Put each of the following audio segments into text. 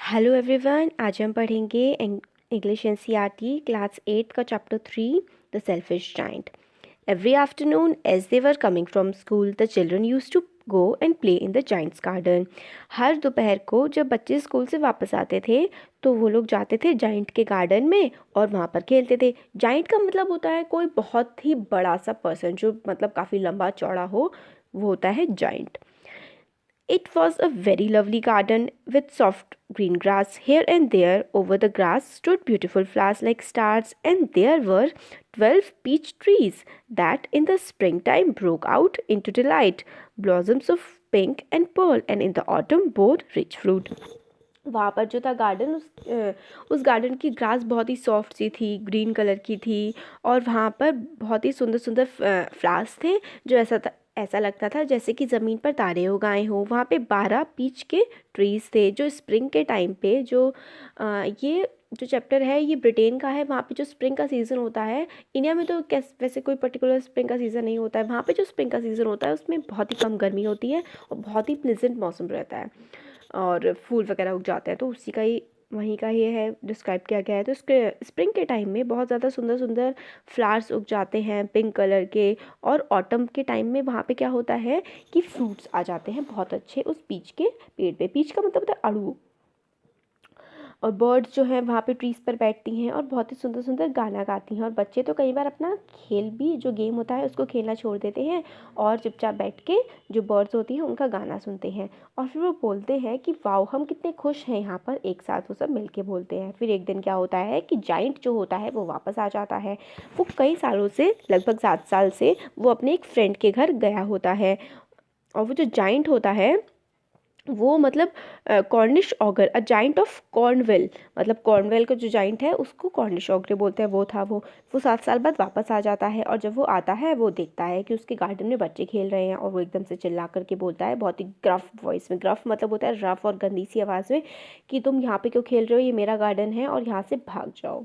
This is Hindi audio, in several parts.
हेलो एवरीवन, आज हम पढ़ेंगे इंग्लिश एनसीईआरटी क्लास 8 का chapter 3 the selfish giant. Every afternoon as they were coming from school the children used to go and play in the giant's garden. हर दोपहर को जब बच्चे स्कूल से वापस आते थे तो वो लोग जाते थे जाइंट के गार्डन में और वहाँ पर खेलते थे। जाइंट का मतलब होता है कोई बहुत ही बड़ा सा पर्सन, जो मतलब काफ़ी लंबा चौड़ा हो, वो होता है giant. It was a very lovely garden with soft green grass. Here and there over the grass stood beautiful flowers like stars, and there were 12 peach trees that in the springtime broke out into delight, blossoms of pink and pearl, and in the autumn bore rich fruit. वहाँ पर जो था गार्डन, उस गार्डन की ग्रास बहुत ही सॉफ्ट सी थी, ग्रीन कलर की थी, और वहाँ पर बहुत ही सुंदर सुंदर फ्लावर्स थे, जो ऐसा लगता था जैसे कि ज़मीन पर तारे उगाए हों। वहाँ पे 12 पीच के ट्रीज़ थे जो स्प्रिंग के टाइम पे ये जो चैप्टर है ये ब्रिटेन का है। वहाँ पे जो स्प्रिंग का सीज़न होता है, इंडिया में तो वैसे कोई पर्टिकुलर स्प्रिंग का सीज़न नहीं होता है। वहाँ पे जो स्प्रिंग का सीज़न होता है उसमें बहुत ही कम गर्मी होती है और बहुत ही प्लेजेंट मौसम रहता है और फूल वगैरह उग जाते हैं। तो उसी का ही वहीं का ये है, डिस्क्राइब किया गया है। तो स्प्रिंग के टाइम में बहुत ज़्यादा सुंदर सुंदर फ्लावर्स उग जाते हैं पिंक कलर के, और ऑटम के टाइम में वहाँ पे क्या होता है कि फ्रूट्स आ जाते हैं बहुत अच्छे उस पीच के पेड़ पे। पीच का मतलब होता है अड़ू। और बर्ड्स जो हैं वहाँ पे ट्रीज़ पर बैठती हैं और बहुत ही सुंदर सुंदर गाना गाती हैं। और बच्चे तो कई बार अपना खेल भी, जो गेम होता है उसको खेलना छोड़ देते हैं और चुपचाप बैठ के जो बर्ड्स होती हैं उनका गाना सुनते हैं। और फिर वो बोलते हैं कि वाओ, हम कितने खुश हैं यहाँ पर, एक साथ वो सब मिल के बोलते हैं। फिर एक दिन क्या होता है कि जाइंट जो होता है वो वापस आ जाता है। वो कई सालों से, लगभग 7 साल से वो अपने एक फ्रेंड के घर गया होता है। और वो जो जाइंट होता है वो मतलब Cornish auger, a giant of Cornwell, मतलब कॉर्नवेल का जो जाइंट है उसको कॉर्निश ऑगर बोलते हैं। वो था वो 7 साल बाद वापस आ जाता है। और जब वो आता है वो देखता है कि उसके गार्डन में बच्चे खेल रहे हैं, और वो एकदम से चिल्ला करके बोलता है बहुत ही ग्रफ वॉइस में। ग्रफ मतलब होता है रफ और गंदी सी आवाज़ में, कि तुम यहाँ पे क्यों खेल रहे हो, ये मेरा गार्डन है और यहाँ से भाग जाओ।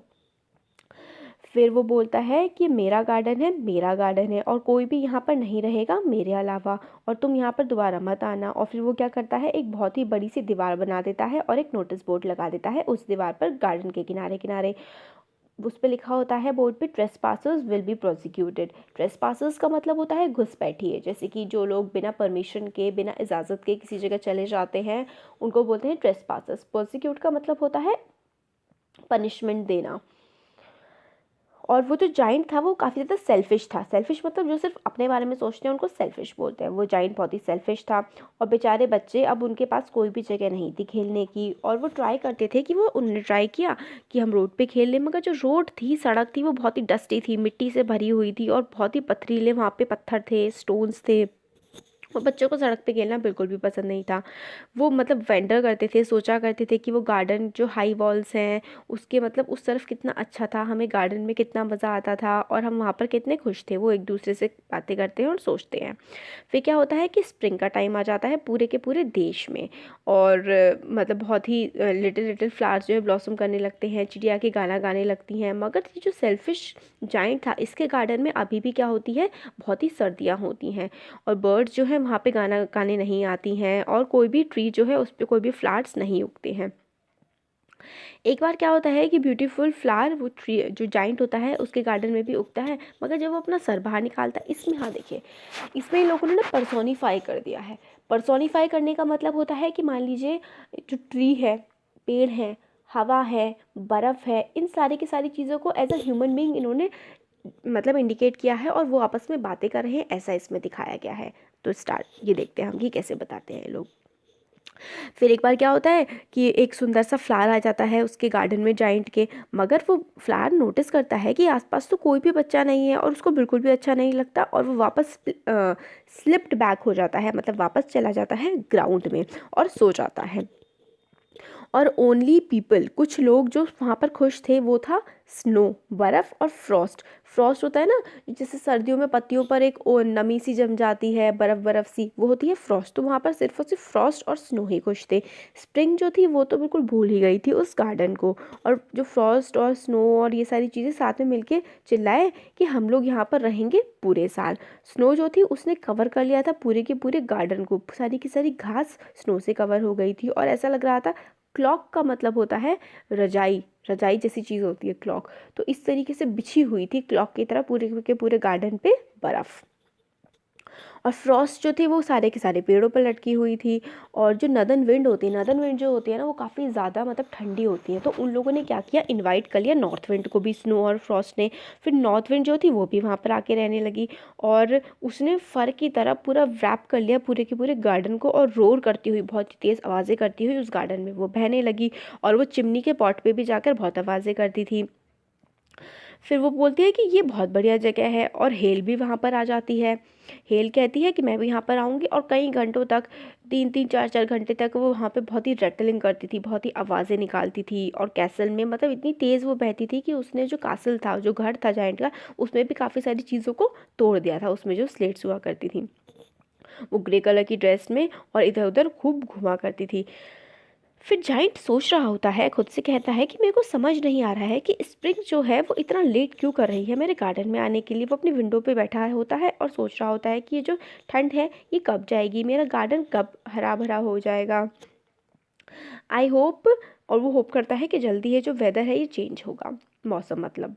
फिर वो बोलता है कि मेरा गार्डन है, मेरा गार्डन है, और कोई भी यहाँ पर नहीं रहेगा मेरे अलावा, और तुम यहाँ पर दोबारा मत आना। और फिर वो क्या करता है, एक बहुत ही बड़ी सी दीवार बना देता है और एक नोटिस बोर्ड लगा देता है उस दीवार पर गार्डन के किनारे किनारे। उस पर लिखा होता है बोर्ड पे, trace passers will be prosecuted. Trace passers का मतलब होता है घुसपैठिए, जैसे कि जो लोग बिना परमिशन के, बिना इजाज़त के किसी जगह चले जाते हैं उनको बोलते हैं ट्रेस पासर्स। प्रोसिक्यूट का मतलब होता है पनिशमेंट देना। और वो जो जाइंट था वो काफ़ी ज़्यादा सेल्फिश था। सेल्फिश मतलब जो सिर्फ अपने बारे में सोचते हैं उनको सेल्फिश बोलते हैं। वो जाइंट बहुत ही सेल्फिश था, और बेचारे बच्चे, अब उनके पास कोई भी जगह नहीं थी खेलने की। और वो ट्राई करते थे कि उन्होंने ट्राई किया कि हम रोड पे खेल लें, मगर जो रोड थी, सड़क थी, वो बहुत ही डस्टी थी, मिट्टी से भरी हुई थी और बहुत ही पथरीले वहाँ पे पत्थर थे, स्टोन्स थे। और बच्चों को सड़क पे खेलना बिल्कुल भी पसंद नहीं था। वो मतलब वेंडर करते थे, सोचा करते थे कि वो गार्डन जो हाई वॉल्स हैं उसके मतलब उस तरफ कितना अच्छा था, हमें गार्डन में कितना मज़ा आता था और हम वहाँ पर कितने खुश थे। वो एक दूसरे से बातें करते हैं और सोचते हैं। फिर क्या होता है कि स्प्रिंग का टाइम आ जाता है पूरे के पूरे देश में, और मतलब बहुत ही लिटिल लिटिल फ्लावर्स जो है ब्लॉसम करने लगते हैं, चिड़िया के गाना गाने लगती हैं। मगर ये जो सेल्फिश जाइंट था, इसके गार्डन में अभी भी क्या होती है, बहुत ही सर्दियाँ होती हैं, और बर्ड्स जो है वहाँ पे गाना गाने नहीं आती हैं, और कोई भी ट्री जो है उस पर कोई भी फ्लावर्स नहीं उगते हैं। एक बार क्या होता है कि ब्यूटीफुल फ्लावर वो ट्री जो जाइंट होता है उसके गार्डन में भी उगता है, मगर जब वो अपना सर बाहर निकालता है, इसमें, हाँ देखिए, इसमें इन लोगों ने ना पर्सोनीफाई कर दिया है। पर्सोनीफाई करने का मतलब होता है कि मान लीजिए जो ट्री है, पेड़ है, हवा है, बर्फ़ है, इन सारी की सारी चीज़ों को एज अ ह्यूमन बीइंग इन्होंने मतलब इंडिकेट किया है, और वो आपस में बातें कर रहे हैं, ऐसा इसमें दिखाया गया है। तो स्टार्ट ये देखते हैं हम कि कैसे बताते हैं लोग। फिर एक बार क्या होता है कि एक सुंदर सा फ्लावर आ जाता है उसके गार्डन में जाइंट के, मगर वो फ्लावर नोटिस करता है कि आसपास तो कोई भी बच्चा नहीं है और उसको बिल्कुल भी अच्छा नहीं लगता, और वो वापस स्लिप्ड बैक हो जाता है, मतलब वापस चला जाता है ग्राउंड में और सो जाता है। और ओनली पीपल, कुछ लोग जो वहाँ पर खुश थे, वो था स्नो, बर्फ़, और फ्रॉस्ट। फ्रॉस्ट होता है ना, जैसे सर्दियों में पत्तियों पर एक नमी सी जम जाती है, बर्फ़ बर्फ़ सी, वो होती है फ्रॉस्ट। तो वहाँ पर सिर्फ और सिर्फ फ्रॉस्ट और स्नो ही खुश थे। स्प्रिंग जो थी वो तो बिल्कुल भूल ही गई थी उस गार्डन को, और जो फ्रॉस्ट और स्नो और ये सारी चीज़ें साथ में मिलके चिल्लाए कि हम लोग यहाँ पर रहेंगे पूरे साल। स्नो जो थी उसने कवर कर लिया था पूरे के पूरे गार्डन को, सारी की सारी घास स्नो से कवर हो गई थी, और ऐसा लग रहा था क्लॉक का मतलब होता है रजाई, रजाई जैसी चीज़ होती है क्लॉक। तो इस तरीके से बिछी हुई थी क्लॉक की तरह पूरे के पूरे गार्डन पे बर्फ़। और फ्रॉस्ट जो थी वो सारे के सारे पेड़ों पर लटकी हुई थी। और जो नदन विंड होती है, नदन विंड जो होती है ना, वो काफ़ी ज़्यादा मतलब ठंडी होती है। तो उन लोगों ने क्या किया, इनवाइट कर लिया नॉर्थ विंड को भी, स्नो और फ्रॉस्ट ने। फिर नॉर्थ विंड जो थी वो भी वहाँ पर आके रहने लगी और उसने फर की तरह पूरा रैप कर लिया पूरे के पूरे गार्डन को, और रोर करती हुई, बहुत ही तेज़ आवाज़ें करती हुई उस गार्डन में वो बहने लगी। और वो चिमनी के पॉट पे भी जाकर बहुत आवाज़ें करती थी। फिर वो बोलती है कि ये बहुत बढ़िया जगह है, और हेल भी वहाँ पर आ जाती है। हेल कहती है कि मैं भी यहाँ पर आऊँगी, और कई घंटों तक, 3-3 4-4 घंटे तक वो वहाँ पे बहुत ही रटलिंग करती थी, बहुत ही आवाज़ें निकालती थी। और कैसल में मतलब इतनी तेज़ वो बहती थी कि उसने जो कासल था, जो घर था जाइंट का, उसमें भी काफ़ी सारी चीज़ों को तोड़ दिया था, उसमें जो स्लेट्स हुआ करती थी। वो ग्रे कलर की ड्रेस में और इधर उधर खूब घुमा करती थी। फिर जाइंट सोच रहा होता है, खुद से कहता है कि मेरे को समझ नहीं आ रहा है कि स्प्रिंग जो है वो इतना लेट क्यों कर रही है मेरे गार्डन में आने के लिए। वो अपनी विंडो पे बैठा होता है और सोच रहा होता है कि ये जो ठंड है ये कब जाएगी, मेरा गार्डन कब हरा भरा हो जाएगा। आई होप, और वो होप करता है कि जल्दी ये जो वेदर है ये चेंज होगा, मौसम मतलब।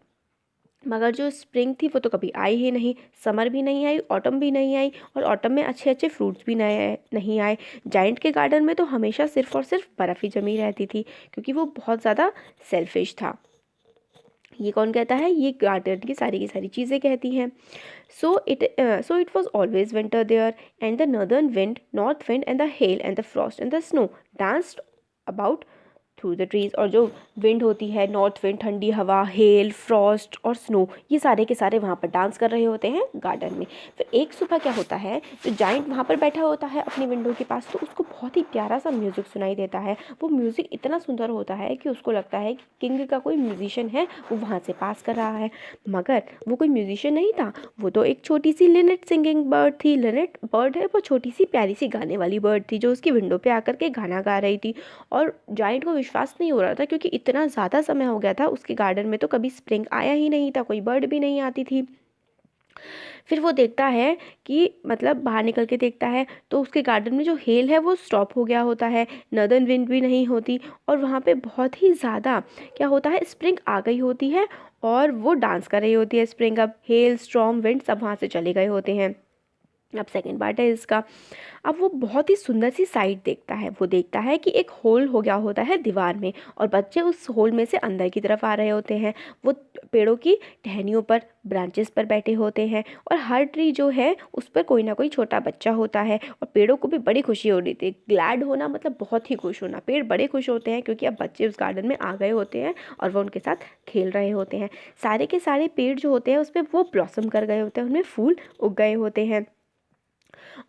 मगर जो स्प्रिंग थी वो तो कभी आई ही नहीं, समर भी नहीं आई, ऑटम भी नहीं आई, और ऑटम में अच्छे अच्छे फ्रूट्स भी नहीं आए। जाइंट के गार्डन में तो हमेशा सिर्फ और सिर्फ बर्फ़ ही जमी रहती थी, क्योंकि वो बहुत ज़्यादा सेल्फिश था। ये कौन कहता है, ये गार्डन की सारी चीज़ें कहती हैं। So it was always winter there, and the northern wind, north wind and the hail and the frost and the snow danced about through the trees. और जो विंड होती है, नॉर्थ विंड ठंडी हवा, हेल, फ्रॉस्ट और स्नो, ये सारे के सारे वहाँ पर डांस कर रहे होते हैं गार्डन में। फिर एक सुबह क्या होता है, जो जाइंट वहाँ पर बैठा होता है अपनी विंडो के पास, तो उसको बहुत ही प्यारा सा म्यूज़िक सुनाई देता है। वो म्यूज़िक इतना सुंदर होता है कि उसको लगता है कि किंग का कोई म्यूजिशियन है वो वहाँ से पास कर रहा है। मगर वो कोई म्यूजिशियन नहीं था, वो तो एक छोटी सी लिनेट सिंगिंग बर्ड थी। लिनेट बर्ड है वो, छोटी सी प्यारी सी गाने वाली बर्ड थी, जो उसकी विंडो पे आकर के गाना गा रही थी। और जाइंट को विश्वास नहीं हो रहा था, क्योंकि इतना ज़्यादा समय हो गया था, उसके गार्डन में तो कभी स्प्रिंग आया ही नहीं था, कोई बर्ड भी नहीं आती थी। फिर वो देखता है कि मतलब बाहर निकल के देखता है तो उसके गार्डन में जो हेल है वो स्टॉप हो गया होता है, नॉर्दर्न विंड भी नहीं होती, और वहाँ पे बहुत ही ज़्यादा क्या होता है, स्प्रिंग आ गई होती है, और वो डांस कर रही होती है स्प्रिंग। अब हेल, स्टॉर्म, विंड सब वहाँ से चले गए होते हैं। अब सेकंड पार्ट है इसका। अब वो बहुत ही सुंदर सी साइट देखता है। वो देखता है कि एक होल हो गया होता है दीवार में, और बच्चे उस होल में से अंदर की तरफ आ रहे होते हैं। वो पेड़ों की टहनियों पर, ब्रांचेस पर बैठे होते हैं, और हर ट्री जो है उस पर कोई ना कोई छोटा बच्चा होता है। और पेड़ों को भी बड़ी खुशी हो रही थी। ग्लैड होना मतलब बहुत ही खुश होना। पेड़ बड़े खुश होते हैं क्योंकि अब बच्चे उस गार्डन में आ गए होते हैं और वो उनके साथ खेल रहे होते हैं। सारे के सारे पेड़ जो होते हैं उस पर वो ब्लॉसम कर गए होते हैं, उनमें फूल उग गए होते हैं।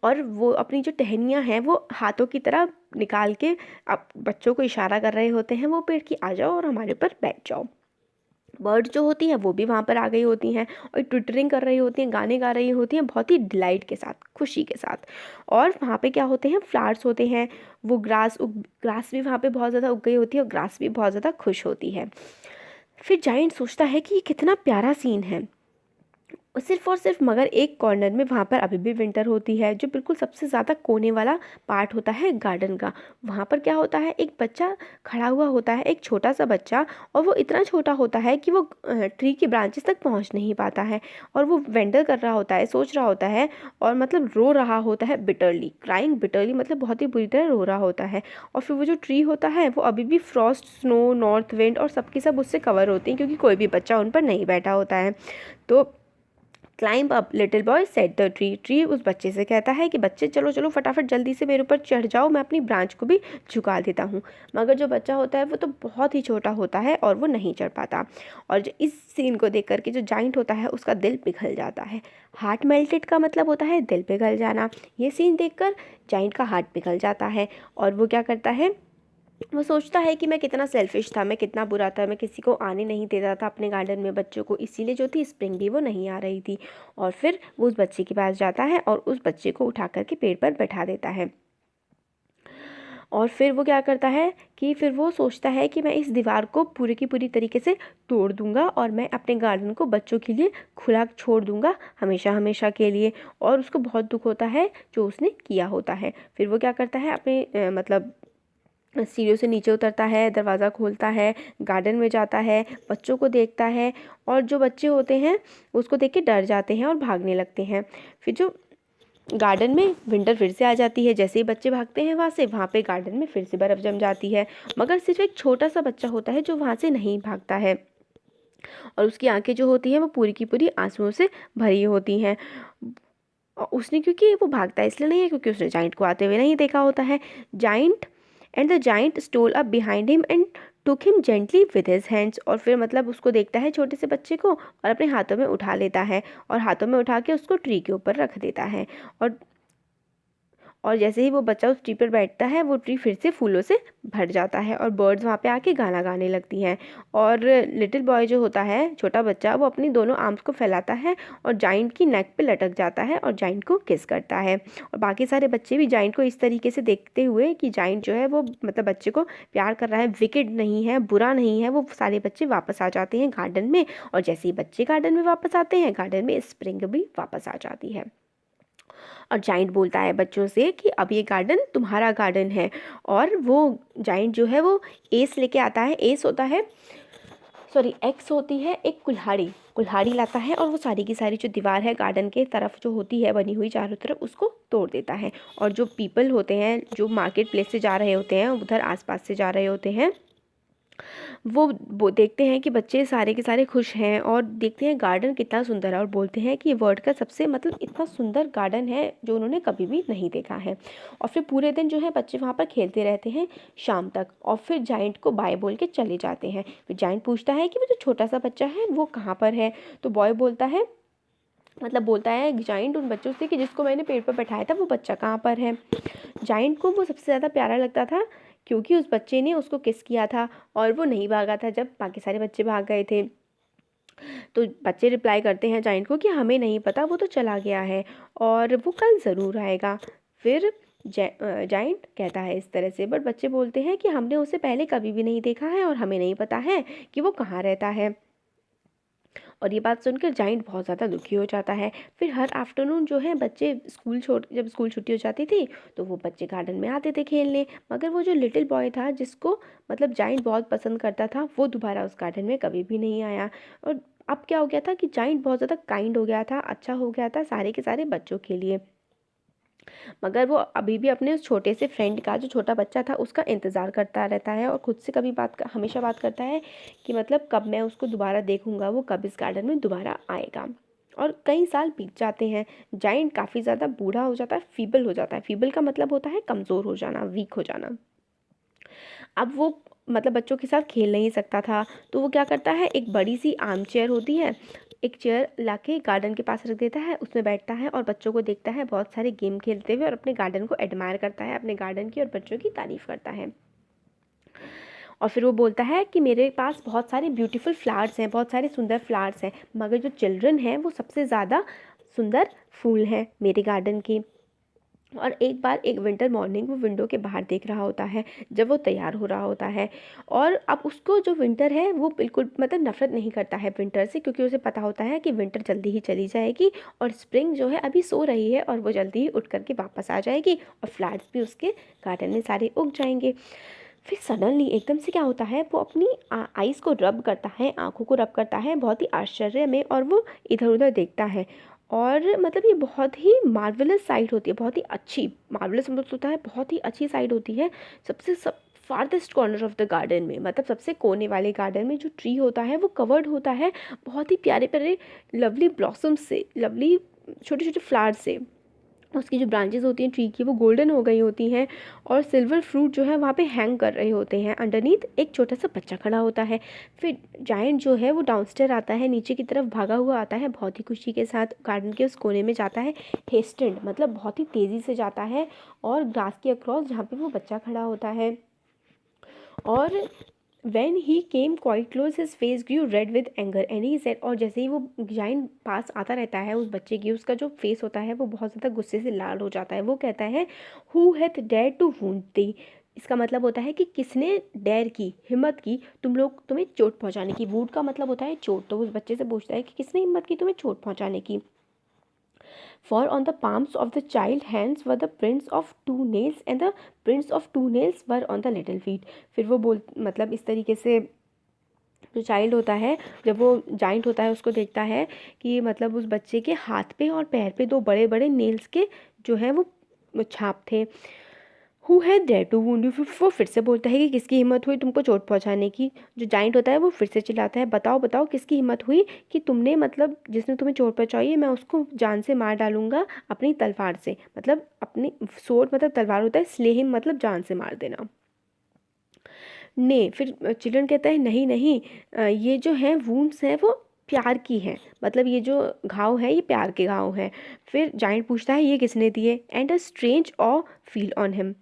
और वो अपनी जो टहनियाँ हैं वो हाथों की तरह निकाल के अब बच्चों को इशारा कर रहे होते हैं वो पेड़ की, आ जाओ और हमारे ऊपर बैठ जाओ। बर्ड जो होती हैं वो भी वहाँ पर आ गई होती हैं और ट्विटरिंग कर रही होती हैं, गाने गा रही होती हैं, बहुत ही डिलाइट के साथ, खुशी के साथ। और वहाँ पे क्या होते हैं, फ्लावर्स होते हैं। वो ग्रास भी वहाँ पे बहुत ज़्यादा उग गई होती है, और ग्रास भी बहुत ज़्यादा खुश होती है। फिर जाइंट सोचता है कि ये कितना प्यारा सीन है। सिर्फ और सिर्फ मगर एक कॉर्नर में वहाँ पर अभी भी विंटर होती है, जो बिल्कुल सबसे ज़्यादा कोने वाला पार्ट होता है गार्डन का। वहाँ पर क्या होता है, एक बच्चा खड़ा हुआ होता है, एक छोटा सा बच्चा, और वो इतना छोटा होता है कि वो ट्री की ब्रांचेस तक पहुँच नहीं पाता है। और वो वेंडर कर रहा होता है, सोच रहा होता है, और मतलब रो रहा होता है बिटरली, क्राइंग बिटरली, मतलब बहुत ही बुरी तरह रो रहा होता है। और फिर वो जो ट्री होता है वो अभी भी फ्रॉस्ट, स्नो, नॉर्थ विंड और सबकी सब उससे कवर होती हैं, क्योंकि कोई भी बच्चा उन पर नहीं बैठा होता है। तो climb up little boy set the tree. Tree उस बच्चे से कहता है कि बच्चे चलो चलो फटाफट जल्दी से मेरे ऊपर चढ़ जाओ, मैं अपनी ब्रांच को भी झुका देता हूँ। मगर जो बच्चा होता है वो तो बहुत ही छोटा होता है और वो नहीं चढ़ पाता। और जो इस सीन को देख करके जो जाइंट होता है उसका दिल पिघल जाता है। हार्ट मेल्टेड का मतलब होता है दिल पिघल जाना। ये सीन देखकर जाइंट का हार्ट पिघल जाता है, और वो क्या करता है, वो सोचता है कि मैं कितना सेल्फिश था, मैं कितना बुरा था, मैं किसी को आने नहीं देता था अपने गार्डन में बच्चों को, इसीलिए जो थी स्प्रिंग भी वो नहीं आ रही थी। और फिर वो उस बच्चे के पास जाता है और उस बच्चे को उठा करके पेड़ पर बैठा देता है। और फिर वो क्या करता है कि फिर वो सोचता है कि मैं इस दीवार को पूरी की पूरी तरीके से तोड़ दूंगा, और मैं अपने गार्डन को बच्चों के लिए खुला छोड़ दूंगा हमेशा हमेशा के लिए। और उसको बहुत दुख होता है जो उसने किया होता है। फिर वो क्या करता है, अपने मतलब सीढ़ियों से नीचे उतरता है, दरवाज़ा खोलता है, गार्डन में जाता है, बच्चों को देखता है और जो बच्चे होते हैं उसको देख के डर जाते हैं और भागने लगते हैं। फिर जो गार्डन में विंटर फिर से आ जाती है। जैसे ही बच्चे भागते हैं वहाँ से, वहाँ पे गार्डन में फिर से बर्फ़ जम जाती है, मगर सिर्फ एक छोटा सा बच्चा होता है जो वहाँ से नहीं भागता है और उसकी आंखें जो होती हैं वो पूरी की पूरी आंसुओं से भरी होती हैं। और उसने, क्योंकि वो भागता इसलिए नहीं है क्योंकि उसने जाइंट को आते हुए नहीं देखा होता है। Giant and the giant stole up behind him and took him gently with his hands. और फिर मतलब उसको देखता है छोटे से बच्चे को और अपने हाथों में उठा लेता है और हाथों में उठा के उसको ट्री के ऊपर रख देता है। और जैसे ही वो बच्चा उस ट्री पर बैठता है वो ट्री फिर से फूलों से भर जाता है और बर्ड्स वहाँ पे आके गाना गाने लगती हैं। और लिटिल बॉय जो होता है, छोटा बच्चा, वो अपनी दोनों आर्म्स को फैलाता है और जाइंट की नेक पे लटक जाता है और जाइंट को किस करता है। और बाकी सारे बच्चे भी जाइंट को इस तरीके से देखते हुए कि जाइंट जो है वो मतलब बच्चे को प्यार कर रहा है, विकेड नहीं है, बुरा नहीं है, वो सारे बच्चे वापस आ जाते हैं गार्डन में। और जैसे ही बच्चे गार्डन में वापस आते हैं, गार्डन में स्प्रिंग भी वापस आ जाती है। और जाइंट बोलता है बच्चों से कि अब ये गार्डन तुम्हारा गार्डन है। और वो जाइंट जो है वो एस लेके आता है। एस होता है, सॉरी, एक्स होती है एक कुल्हाड़ी। कुल्हाड़ी लाता है और वो सारी की सारी जो दीवार है गार्डन के तरफ जो होती है बनी हुई चारों तरफ, उसको तोड़ देता है। और जो पीपल होते हैं जो मार्केट प्लेस से जा रहे होते हैं, उधर आसपास से जा रहे होते हैं, वो देखते हैं कि बच्चे सारे के सारे खुश हैं और देखते हैं गार्डन कितना सुंदर है और बोलते हैं कि ये वर्ल्ड का सबसे मतलब इतना सुंदर गार्डन है जो उन्होंने कभी भी नहीं देखा है। और फिर पूरे दिन जो है बच्चे वहाँ पर खेलते रहते हैं शाम तक और फिर जाइंट को बाय बोल के चले जाते हैं। फिर जाइंट पूछता है कि वो जो छोटा सा बच्चा है वो कहाँ पर है। तो बॉय बोलता है, मतलब बोलता है जाइंट उन बच्चों से कि जिसको मैंने पेड़ पर बैठाया था वो बच्चा कहाँ पर है। जाइंट को वो सबसे ज़्यादा प्यारा लगता था क्योंकि उस बच्चे ने उसको किस किया था और वो नहीं भागा था जब बाकी सारे बच्चे भाग गए थे। तो बच्चे रिप्लाई करते हैं जाइंट को कि हमें नहीं पता, वो तो चला गया है और वो कल ज़रूर आएगा। फिर जाइंट कहता है इस तरह से, बट बच्चे बोलते हैं कि हमने उसे पहले कभी भी नहीं देखा है और हमें नहीं पता है कि वो कहाँ रहता है। और ये बात सुनकर जाइंट बहुत ज़्यादा दुखी हो जाता है। फिर हर आफ्टरनून जो है बच्चे जब स्कूल छुट्टी हो जाती थी तो वो बच्चे गार्डन में आते थे खेलने, मगर वो जो लिटिल बॉय था जिसको मतलब जाइंट बहुत पसंद करता था वो दोबारा उस गार्डन में कभी भी नहीं आया। और अब क्या हो गया था कि जाइंट बहुत ज़्यादा काइंड हो गया था, अच्छा हो गया था सारे के सारे बच्चों के लिए, मगर वो अभी भी अपने उस छोटे से फ्रेंड का, जो छोटा बच्चा था, उसका इंतज़ार करता रहता है और खुद से कभी हमेशा बात करता है कि मतलब कब मैं उसको दोबारा देखूंगा, वो कब इस गार्डन में दोबारा आएगा। और कई साल बीत जाते हैं। जाइंट काफ़ी ज़्यादा बूढ़ा हो जाता है, फीबल हो जाता है। फीबल का मतलब होता है कमज़ोर हो जाना, वीक हो जाना। अब वो मतलब बच्चों के साथ खेल नहीं सकता था, तो वो क्या करता है, एक बड़ी सी आर्म चेयर होती है, एक चेयर लाके गार्डन के पास रख देता है, उसमें बैठता है और बच्चों को देखता है बहुत सारे गेम खेलते हुए और अपने गार्डन को एडमायर करता है, अपने गार्डन की और बच्चों की तारीफ़ करता है। और फिर वो बोलता है कि मेरे पास बहुत सारे ब्यूटीफुल फ्लावर्स हैं, बहुत सारे सुंदर फ्लावर्स हैं, मगर जो चिल्ड्रन हैं वो सबसे ज़्यादा सुंदर फूल हैं मेरे गार्डन के। और एक बार एक विंटर मॉर्निंग वो विंडो के बाहर देख रहा होता है जब वो तैयार हो रहा होता है। और अब उसको जो विंटर है वो बिल्कुल मतलब नफ़रत नहीं करता है विंटर से, क्योंकि उसे पता होता है कि विंटर जल्दी ही चली जाएगी और स्प्रिंग जो है अभी सो रही है और वो जल्दी ही उठ करके वापस आ जाएगी और फ्लावर्स भी उसके गार्डन में सारे उग जाएंगे। फिर सडनली एकदम से क्या होता है, वो अपनी आईज़ को रब करता है, आँखों को रब करता है बहुत ही आश्चर्य में, और वो इधर उधर देखता है। और मतलब ये बहुत ही मार्वलस साइट होती है, बहुत ही अच्छी, मार्वलस मतलब होता है बहुत ही अच्छी साइट होती है। सब farthest corner of the garden में, मतलब सबसे कोने वाले गार्डन में जो ट्री होता है वो कवर्ड होता है बहुत ही प्यारे प्यारे लवली ब्लॉसम्स से, लवली छोटे छोटे फ्लावर से। उसकी जो ब्रांचेस होती हैं ट्री की वो गोल्डन हो गई होती हैं और सिल्वर फ्रूट जो है वहाँ पे हैंग कर रहे होते हैं। अंडरनीथ एक छोटा सा बच्चा खड़ा होता है। फिर जायंट जो है वो डाउनस्टेयर आता है, नीचे की तरफ भागा हुआ आता है, बहुत ही खुशी के साथ गार्डन के उस कोने में जाता है, हेस्टेंड मतलब बहुत ही तेज़ी से जाता है और ग्रास के अक्रॉस जहाँ पे वो बच्चा खड़ा होता है। और When he came quite close, his face grew red with anger and he said, और जैसे ही वो जाइंट पास आता रहता है उस बच्चे की, उसका जो फेस होता है वो बहुत ज़्यादा गुस्से से लाल हो जाता है। वो कहता है Who hath dared to wound thee? इसका मतलब होता है कि किसने डेयर की, हिम्मत की तुम्हें चोट पहुंचाने की। वुड का मतलब होता है चोट। तो उस बच्चे से पूछता है कि किसने हिम्मत की तुम्हें चोट पहुंचाने की। For on the palms of the child hands were the prints of 2 nails and the prints of 2 nails were on the little feet. फिर वो बोल मतलब इस तरीके से जो चाइल्ड होता है, जब वो जाइंट होता है, उसको देखता है कि मतलब उस बच्चे के हाथ पे और पैर पे 2 बड़े बड़े नेल्स के जो है वो छाप थे। Who had dare to wound you, वो फिर से बोलता है कि किसकी हिम्मत हुई तुमको चोट पहुंचाने की। जो जाइंट होता है वो फिर से चिल्लाता है, बताओ बताओ किसकी हिम्मत हुई कि तुमने मतलब जिसने तुम्हें चोट पहुंचाई है मैं उसको जान से मार डालूंगा अपनी तलवार से। मतलब अपनी सोर्ड मतलब तलवार होता है, स्ले हिम मतलब जान से मार देना। ने फिर चिल्ड्रन कहता है नहीं नहीं, ये जो है वूंड्स हैं वो प्यार की हैं, मतलब ये जो घाव है ये प्यार के घाव हैं। फिर जाइंट पूछता है ये किसने दिए, and a strange awe feel on him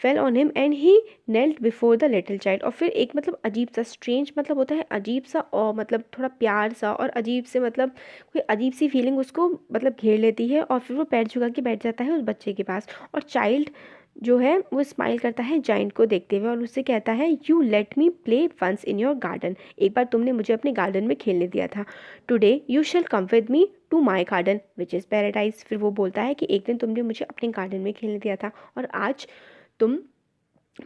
fell on him and he knelt before the little child. और फिर एक मतलब अजीब सा, स्ट्रेंज मतलब होता है अजीब सा, और मतलब थोड़ा प्यार सा, और अजीब से मतलब कोई अजीब सी फीलिंग उसको मतलब घेर लेती है। और फिर वो पैर झुका के बैठ जाता है उस बच्चे के पास, और चाइल्ड जो है वो स्माइल करता है जाइंट को देखते हुए और उससे कहता है you let me play once in your garden, एक बार तुमने मुझे अपने गार्डन में खेलने दिया था। Today you shall come with me to my garden which is paradise. फिर वो बोलता है कि एक दिन तुमने मुझे अपने गार्डन में खेलने दिया था और आज तुम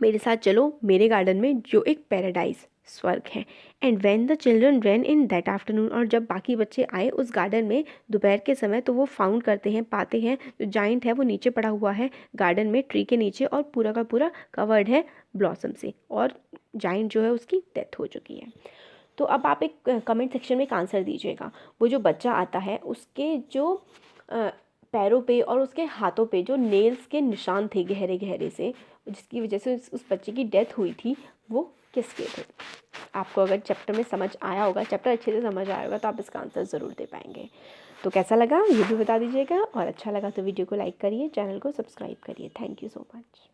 मेरे साथ चलो मेरे गार्डन में जो एक पैराडाइज स्वर्ग है। And when the children rain in that afternoon, और जब बाकी बच्चे आए उस गार्डन में दोपहर के समय, तो वो फाउंड करते हैं, पाते हैं जो जाइंट है वो नीचे पड़ा हुआ है गार्डन में ट्री के नीचे, और पूरा का पूरा कवर्ड है ब्लॉसम से, और जाइंट जो है उसकी डेथ हो चुकी है। तो अब आप एक कमेंट सेक्शन में एक आंसर दीजिएगा। वो जो बच्चा आता है उसके जो पैरों पे और उसके हाथों पे जो नेल्स के निशान थे गहरे गहरे से, जिसकी वजह से उस बच्चे की डेथ हुई थी, वो किसके थे। आपको अगर चैप्टर में समझ आया होगा, चैप्टर अच्छे से समझ आया होगा, तो आप इसका आंसर ज़रूर दे पाएंगे। तो कैसा लगा ये भी बता दीजिएगा, और अच्छा लगा तो वीडियो को लाइक करिए, चैनल को सब्सक्राइब करिए। Thank you so much.